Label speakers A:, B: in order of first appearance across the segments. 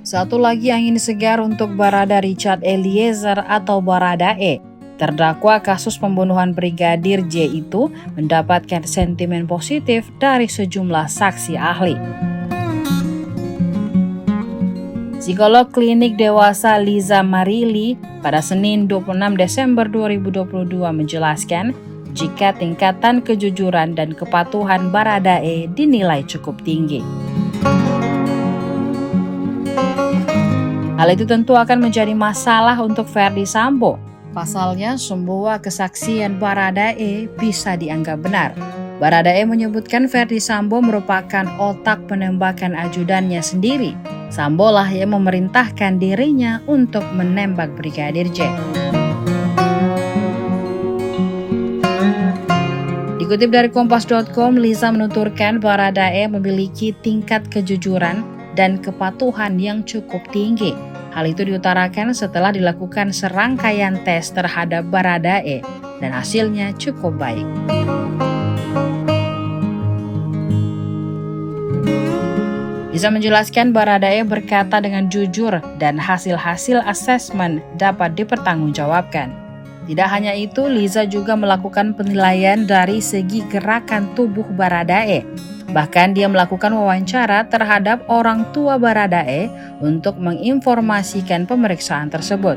A: Satu lagi angin segar untuk Barada Richard Eliezer atau Baradae. Terdakwa kasus pembunuhan Brigadir J itu mendapatkan sentimen positif dari sejumlah saksi ahli. Psikolog klinik dewasa Liza Marili pada Senin 26 Desember 2022 menjelaskan jika tingkatan kejujuran dan kepatuhan Baradae dinilai cukup tinggi. Hal itu tentu akan menjadi masalah untuk Ferdy Sambo. Pasalnya, semua kesaksian Baradae bisa dianggap benar. Baradae menyebutkan Ferdy Sambo merupakan otak penembakan ajudannya sendiri. Sambo lah yang memerintahkan dirinya untuk menembak Brigadir J. Dikutip dari Kompas.com, Liza menuturkan Baradae memiliki tingkat kejujuran dan kepatuhan yang cukup tinggi. Hal itu diutarakan setelah dilakukan serangkaian tes terhadap Baradae dan hasilnya cukup baik. Liza menjelaskan Baradae berkata dengan jujur dan hasil-hasil asesmen dapat dipertanggungjawabkan. Tidak hanya itu, Liza juga melakukan penilaian dari segi gerakan tubuh Baradae. Bahkan dia melakukan wawancara terhadap orang tua Baradae untuk menginformasikan pemeriksaan tersebut.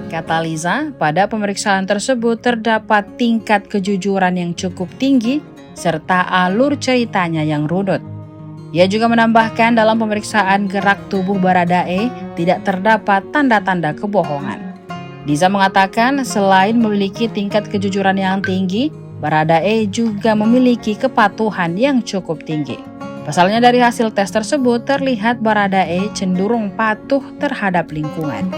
A: Kata Liza, pada pemeriksaan tersebut terdapat tingkat kejujuran yang cukup tinggi serta alur ceritanya yang runut. Ia juga menambahkan dalam pemeriksaan gerak tubuh Baradae tidak terdapat tanda-tanda kebohongan. Liza mengatakan selain memiliki tingkat kejujuran yang tinggi, Baradae juga memiliki kepatuhan yang cukup tinggi. Pasalnya dari hasil tes tersebut terlihat Baradae cenderung patuh terhadap lingkungan.